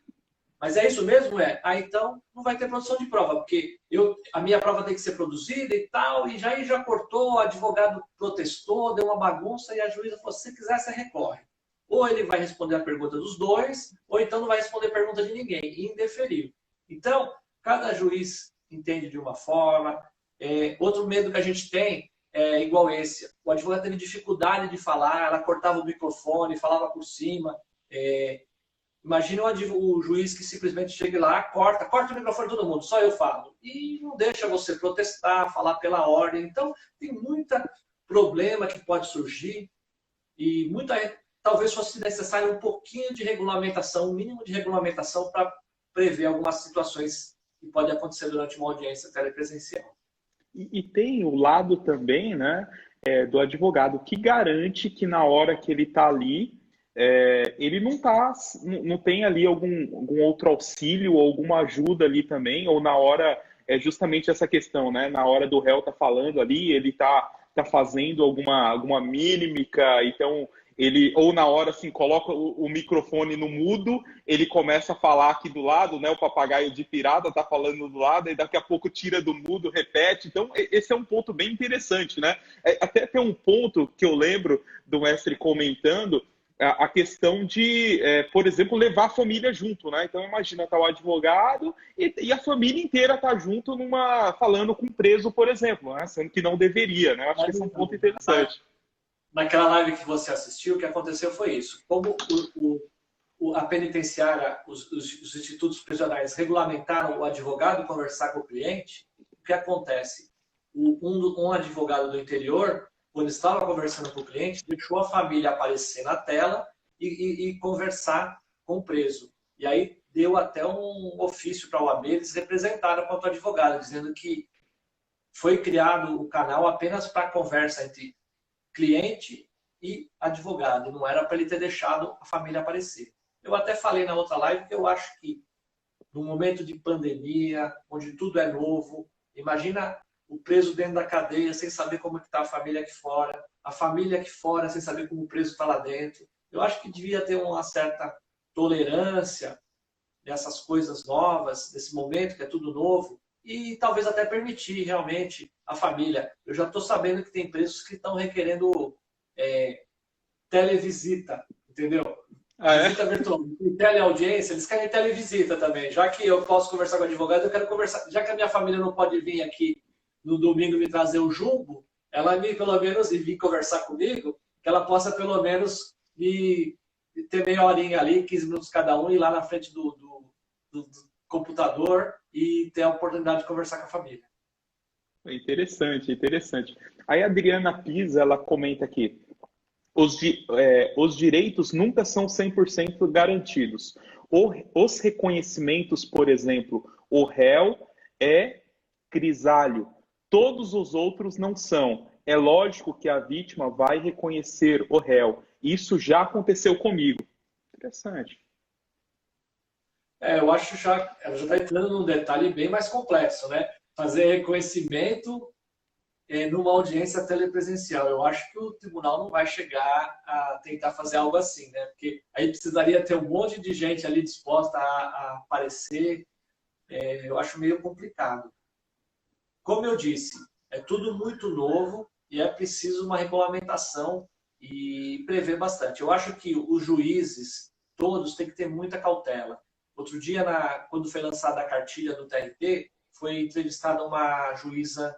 Mas é isso mesmo? Então não vai ter produção de prova, porque a minha prova tem que ser produzida e tal, e já cortou, o advogado protestou, deu uma bagunça, e a juíza falou, se quiser, você recorre. Ou ele vai responder a pergunta dos dois, ou então não vai responder a pergunta de ninguém, e indeferiu. Então, cada juiz entende de uma forma. Outro medo que a gente tem é igual esse. O advogado teve dificuldade de falar, ela cortava o microfone, falava por cima. Imagina o juiz que simplesmente chega lá, corta o microfone de todo mundo, só eu falo. E não deixa você protestar, falar pela ordem. Então, tem muito problema que pode surgir e talvez fosse necessário um pouquinho de regulamentação, um mínimo de regulamentação para prever algumas situações que podem acontecer durante uma audiência telepresencial. E tem o lado também, né, do advogado que garante que na hora que ele está ali, ele não tem ali algum outro auxílio ou alguma ajuda ali também, ou na hora, justamente essa questão, né? Na hora do réu tá falando ali, ele tá fazendo alguma mímica, então ou na hora assim, coloca o microfone no mudo, ele começa a falar aqui do lado, né? O papagaio de pirata tá falando do lado, e daqui a pouco tira do mudo, repete. Então, esse é um ponto bem interessante, né? Até tem um ponto que eu lembro do mestre comentando, a questão de, por exemplo, levar a família junto, né? Então, imagina, tá o advogado e a família inteira tá junto falando com o preso, por exemplo, né? Sendo que não deveria, né? Eu acho que esse é um ponto interessante. Naquela live que você assistiu, o que aconteceu foi isso. Como a penitenciária, os institutos prisionais regulamentaram o advogado conversar com o cliente, o que acontece? Um advogado do interior, quando estava conversando com o cliente, deixou a família aparecer na tela e conversar com o preso. E aí deu até um ofício para a OAB, eles representaram quanto advogado, dizendo que foi criado o canal apenas para conversa entre cliente e advogado, não era para ele ter deixado a família aparecer. Eu até falei na outra live que eu acho que no momento de pandemia, onde tudo é novo, imagina o preso dentro da cadeia sem saber como está a família aqui fora, a família aqui fora sem saber como o preso está lá dentro. Eu acho que devia ter uma certa tolerância dessas coisas novas, desse momento que é tudo novo, e talvez até permitir realmente a família. Eu já estou sabendo que tem presos que estão requerendo televisita, entendeu? Visita virtual. Teleaudiência, eles querem televisita também. Já que eu posso conversar com o advogado, eu quero conversar. Já que a minha família não pode vir aqui no domingo me trazer o jumbo, ela pelo menos vir conversar comigo, que ela possa pelo menos ter meia horinha ali, 15 minutos cada um, ir lá na frente do computador e ter a oportunidade de conversar com a família. Interessante, interessante. Aí a Adriana Pisa, ela comenta aqui, os direitos nunca são 100% garantidos. Os reconhecimentos, por exemplo, o réu é grisalho, todos os outros não são. É lógico que a vítima vai reconhecer o réu. Isso já aconteceu comigo. Interessante. Eu acho que ela já está entrando num detalhe bem mais complexo, né? Fazer reconhecimento numa audiência telepresencial. Eu acho que o tribunal não vai chegar a tentar fazer algo assim, né? Porque aí precisaria ter um monte de gente ali disposta a aparecer. Eu acho meio complicado. Como eu disse, é tudo muito novo e é preciso uma regulamentação e prever bastante. Eu acho que os juízes todos têm que ter muita cautela. Outro dia, quando foi lançada a cartilha do TRT, foi entrevistada uma juíza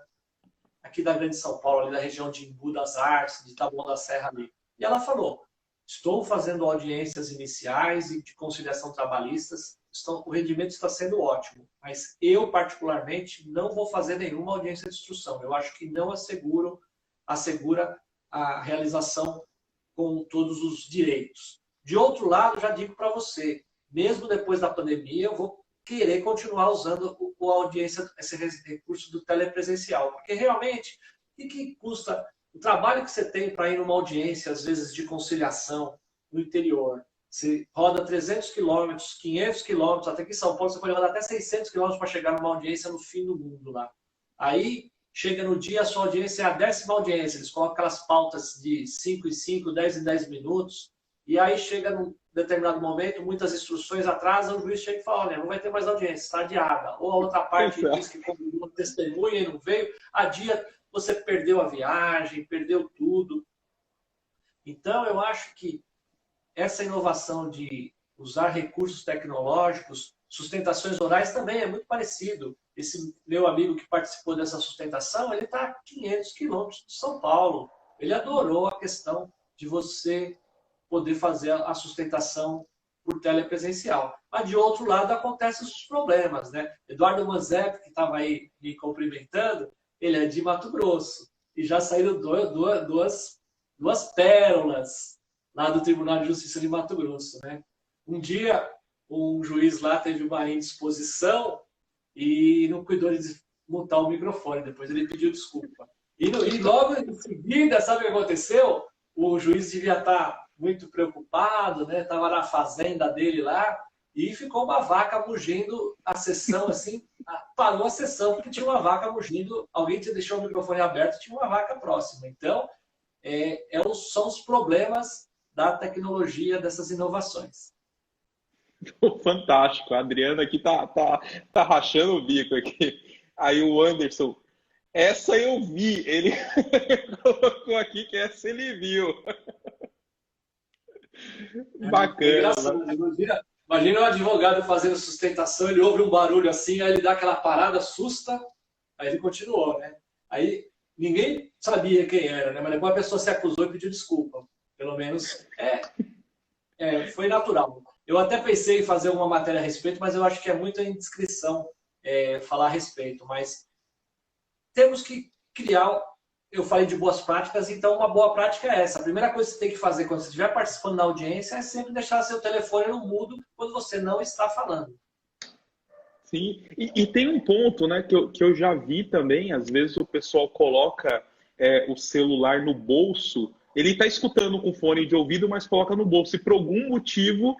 aqui da Grande São Paulo, ali da região de Embu das Artes, de Taboão da Serra ali. E ela falou, estou fazendo audiências iniciais e de conciliação trabalhistas, o rendimento está sendo ótimo, mas eu, particularmente, não vou fazer nenhuma audiência de instrução. Eu acho que não assegura a realização com todos os direitos. De outro lado, já digo para você, mesmo depois da pandemia, eu vou querer continuar usando a audiência, esse recurso do telepresencial, porque realmente, o que custa o trabalho que você tem para ir numa audiência, às vezes, de conciliação no interior? Você roda 300 quilômetros, 500 quilômetros, até aqui em São Paulo você pode rodar até 600 quilômetros para chegar numa audiência no fim do mundo lá. Aí, chega no dia, a sua audiência é a 10ª audiência, eles colocam aquelas pautas de 5 em 5, 10 em 10 minutos, e aí chega num determinado momento, muitas instruções atrasam, o juiz chega e fala, olha, não vai ter mais audiência, está adiada. Ou a outra parte diz que convidou uma testemunha e não veio, adia, você perdeu a viagem, perdeu tudo. Então, eu acho que essa inovação de usar recursos tecnológicos, sustentações orais também é muito parecido. Esse meu amigo que participou dessa sustentação, ele está a 500 quilômetros de São Paulo. Ele adorou a questão de você poder fazer a sustentação por telepresencial. Mas, de outro lado, acontecem os problemas, né? Eduardo Manzep, que estava aí me cumprimentando, ele é de Mato Grosso. E já saíram duas pérolas lá do Tribunal de Justiça de Mato Grosso, né? Um dia, um juiz lá teve uma indisposição e não cuidou de mutar o microfone. Depois ele pediu desculpa. E logo em seguida, sabe o que aconteceu? O juiz devia estar muito preocupado, né? Estava na fazenda dele lá e ficou uma vaca mugindo a sessão, assim, parou a sessão porque tinha uma vaca mugindo, alguém deixou o microfone aberto e tinha uma vaca próxima. Então, são os problemas da tecnologia, dessas inovações. Fantástico. A Adriana aqui tá rachando o bico aqui. Aí o Anderson, essa eu vi. Ele colocou aqui que essa ele viu. Bacana. Imagina um advogado fazendo sustentação, ele ouve um barulho assim, aí ele dá aquela parada, assusta, aí ele continuou, né? Aí ninguém sabia quem era, né? Mas depois a pessoa se acusou e pediu desculpa. Pelo menos foi natural. Eu até pensei em fazer uma matéria a respeito, mas eu acho que é muita indiscrição falar a respeito. Mas temos que criar... Eu falei de boas práticas, então uma boa prática é essa. A primeira coisa que você tem que fazer quando você estiver participando da audiência é sempre deixar seu telefone no mudo quando você não está falando. Sim, e tem um ponto, né, que eu já vi também, às vezes o pessoal coloca o celular no bolso, ele está escutando com fone de ouvido, mas coloca no bolso, e por algum motivo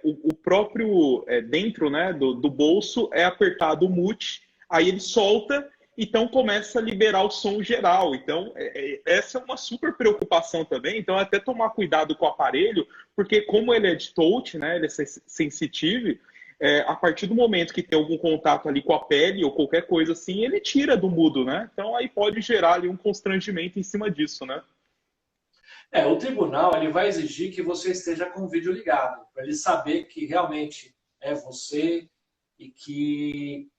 o próprio dentro, né, do bolso é apertado o mute, aí ele solta, então começa a liberar o som geral. Então, essa é uma super preocupação também. Então, até tomar cuidado com o aparelho, porque como ele é de touch, né, ele é sensitivo, a partir do momento que tem algum contato ali com a pele ou qualquer coisa assim, ele tira do mudo, né? Então, aí pode gerar ali um constrangimento em cima disso, né? O tribunal ele vai exigir que você esteja com o vídeo ligado, para ele saber que realmente é você e que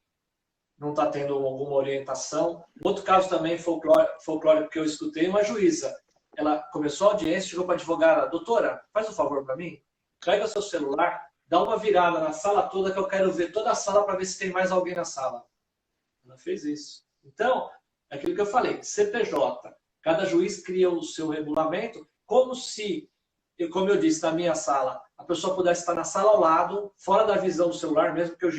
não está tendo alguma orientação. Outro caso também folclórico que eu escutei, uma juíza. Ela começou a audiência, chegou para a advogada, doutora, faz um favor para mim, pega seu celular, dá uma virada na sala toda que eu quero ver toda a sala para ver se tem mais alguém na sala. Ela fez isso. Então, é aquilo que eu falei, CPJ, cada juiz cria o seu regulamento como se, como eu disse, na minha sala, a pessoa pudesse estar na sala ao lado, fora da visão do celular, mesmo que eu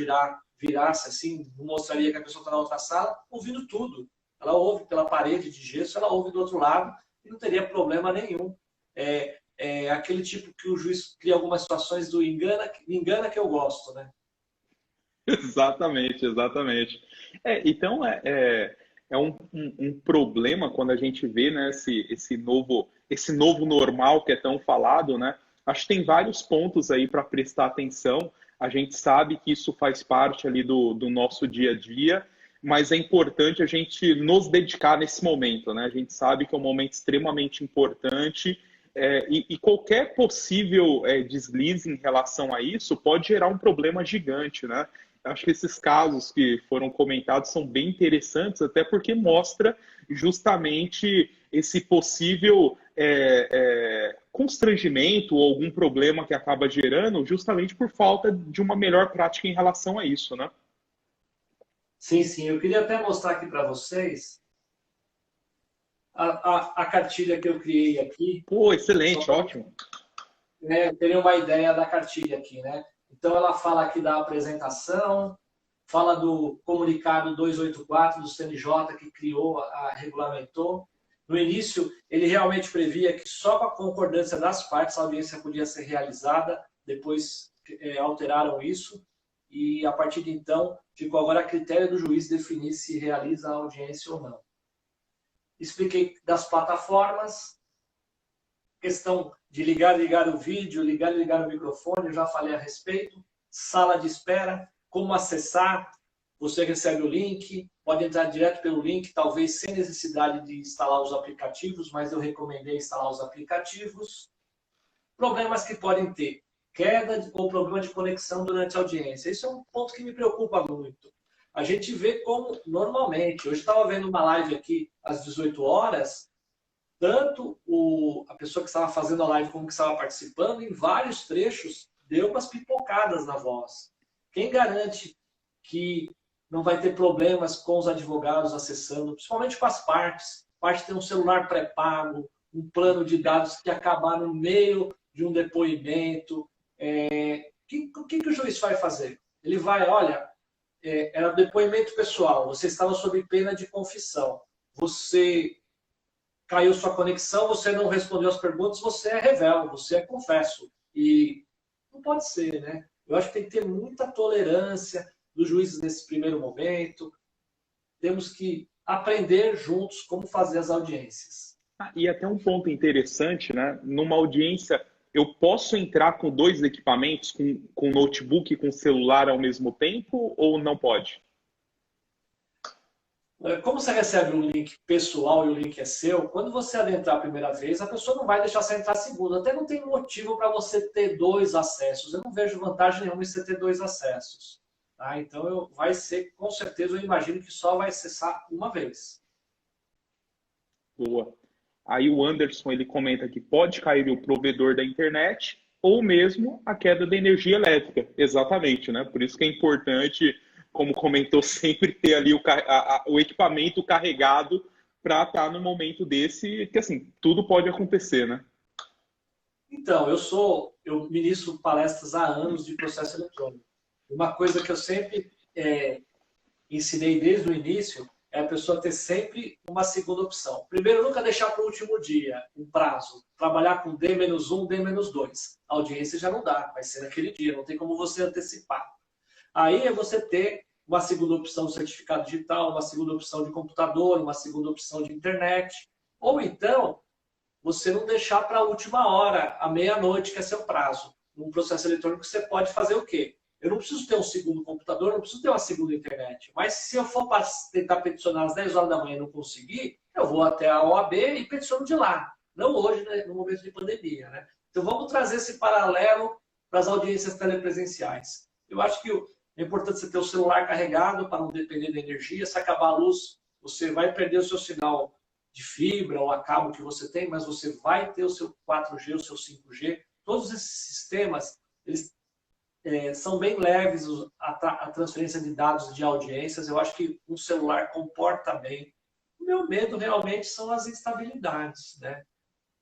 virasse assim, não mostraria que a pessoa está na outra sala, ouvindo tudo. Ela ouve pela parede de gesso, ela ouve do outro lado e não teria problema nenhum. É aquele tipo que o juiz cria algumas situações do me engana que eu gosto, né? Exatamente. Então, é um problema quando a gente vê, né, esse novo normal que é tão falado, né? Acho que tem vários pontos aí para prestar atenção. A gente sabe que isso faz parte ali do nosso dia a dia, mas é importante a gente nos dedicar nesse momento, né? A gente sabe que é um momento extremamente importante e qualquer possível deslize em relação a isso pode gerar um problema gigante, né? acho que esses casos que foram comentados são bem interessantes, até porque mostra justamente esse possível constrangimento ou algum problema que acaba gerando justamente por falta de uma melhor prática em relação a isso, né? Sim, sim. Eu queria até mostrar aqui para vocês a cartilha que eu criei aqui. Pô, excelente, ótimo. Né, terem uma ideia da cartilha aqui, né? Então, ela fala aqui da apresentação, fala do comunicado 284 do CNJ, que criou, regulamentou. No início, ele realmente previa que só com a concordância das partes a audiência podia ser realizada, depois alteraram isso, e a partir de então, ficou agora a critério do juiz definir se realiza a audiência ou não. Expliquei das plataformas, questão de ligar o vídeo, ligar o microfone, eu já falei a respeito. Sala de espera, como acessar, você recebe o link, pode entrar direto pelo link, talvez sem necessidade de instalar os aplicativos, mas eu recomendei instalar os aplicativos. Problemas que podem ter, queda ou problema de conexão durante a audiência. Isso é um ponto que me preocupa muito. A gente vê como, normalmente, hoje estava vendo uma live aqui às 18 horas, tanto a pessoa que estava fazendo a live como que estava participando, em vários trechos, deu umas pipocadas na voz. Quem garante que não vai ter problemas com os advogados acessando, principalmente com as partes? Parte tem um celular pré-pago, um plano de dados que acabar no meio de um depoimento. O que o juiz vai fazer? Ele vai, olha, era depoimento pessoal, você estava sob pena de confissão, você caiu sua conexão, você não respondeu as perguntas, você é rével, você é confesso. E não pode ser, né? Eu acho que tem que ter muita tolerância dos juízes nesse primeiro momento. Temos que aprender juntos como fazer as audiências. E até um ponto interessante, né? Numa audiência, eu posso entrar com dois equipamentos, com notebook e com celular ao mesmo tempo, ou não pode? Como você recebe um link pessoal e o link é seu, quando você adentrar a primeira vez, a pessoa não vai deixar você entrar a segunda. Até não tem motivo para você ter dois acessos. Eu não vejo vantagem nenhuma em você ter dois acessos. Tá? Então, vai ser, com certeza, eu imagino que só vai acessar uma vez. Boa. Aí o Anderson, ele comenta que pode cair o provedor da internet ou mesmo a queda da energia elétrica. Exatamente, né? Por isso que é importante, como comentou, sempre ter ali o equipamento carregado para estar no momento desse, que assim, tudo pode acontecer, né? Então, eu ministro palestras há anos de processo eletrônico. Uma coisa que eu sempre ensinei desde o início é a pessoa ter sempre uma segunda opção. Primeiro, nunca deixar para o último dia um prazo. Trabalhar com D-1, D-2. A audiência já não dá, vai ser naquele dia, não tem como você antecipar. Aí é você ter uma segunda opção de certificado digital, uma segunda opção de computador, uma segunda opção de internet. Ou então, você não deixar para a última hora, à meia-noite, que é seu prazo. Num processo eletrônico, você pode fazer o quê? Eu não preciso ter um segundo computador, não preciso ter uma segunda internet. Mas se eu for tentar peticionar às 10 horas da manhã e não conseguir, eu vou até a OAB e peticiono de lá. Não hoje, né, no momento de pandemia. Né? Então vamos trazer esse paralelo para as audiências telepresenciais. Eu acho que é importante você ter o celular carregado para não depender da energia. Se acabar a luz, você vai perder o seu sinal de fibra ou a cabo que você tem, mas você vai ter o seu 4G, o seu 5G. Todos esses sistemas, eles são bem leves, a transferência de dados de audiências. Eu acho que um celular comporta bem. O meu medo realmente são as instabilidades, né?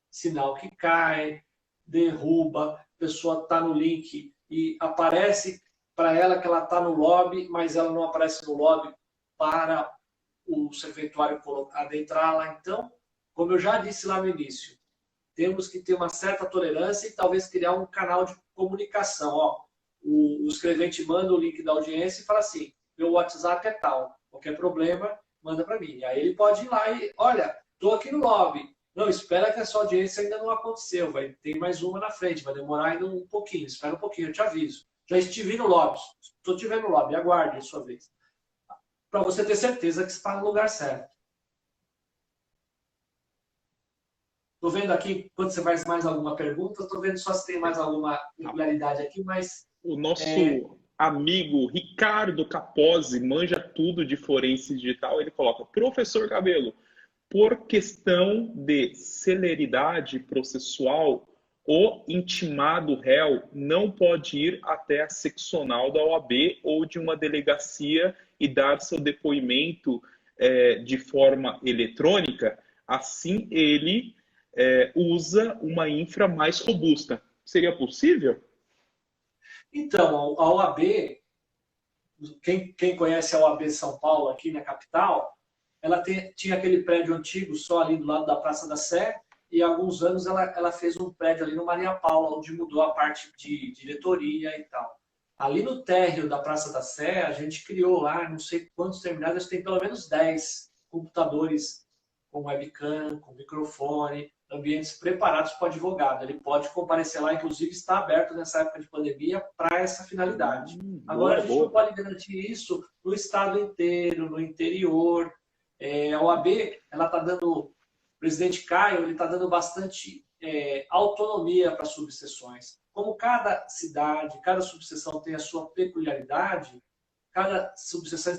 Sinal que cai, derruba, a pessoa está no link e aparece para ela que ela está no lobby, mas ela não aparece no lobby para o serventuário adentrar lá. Então, como eu já disse lá no início, temos que ter uma certa tolerância e talvez criar um canal de comunicação. Ó, o escrevente manda o link da audiência e fala assim, meu WhatsApp é tal, qualquer problema, manda para mim. Aí ele pode ir lá e, olha, estou aqui no lobby. Não, espera que essa audiência ainda não aconteceu, tem mais uma na frente, vai demorar ainda um pouquinho, espera um pouquinho, eu te aviso. Já estive no lobby, estou te vendo no lobby, aguarde a sua vez. Para você ter certeza que está no lugar certo. Estou vendo aqui, quando você faz mais alguma pergunta, estou vendo só se tem mais alguma peculiaridade aqui, mas... O nosso amigo Ricardo Capozzi, manja tudo de forense digital, ele coloca: professor Cabelo, por questão de celeridade processual, o intimado réu não pode ir até a seccional da OAB ou de uma delegacia e dar seu depoimento de forma eletrônica. Assim, ele usa uma infra mais robusta. Seria possível? Então, a OAB, quem conhece a OAB São Paulo aqui na capital, ela tinha aquele prédio antigo só ali do lado da Praça da Sé, e há alguns anos ela fez um prédio ali no Maria Paula, onde mudou a parte de diretoria e tal. Ali no térreo da Praça da Sé, a gente criou lá, não sei quantos terminais, tem pelo menos 10 computadores com webcam, com microfone, ambientes preparados para o advogado. Ele pode comparecer lá, inclusive está aberto nessa época de pandemia para essa finalidade. Agora, a gente não pode garantir isso no estado inteiro, no interior. A OAB, ela está dando, o presidente Caio, ele está dando bastante autonomia para as subseções. Como cada cidade, cada subseção tem a sua peculiaridade, cada subseção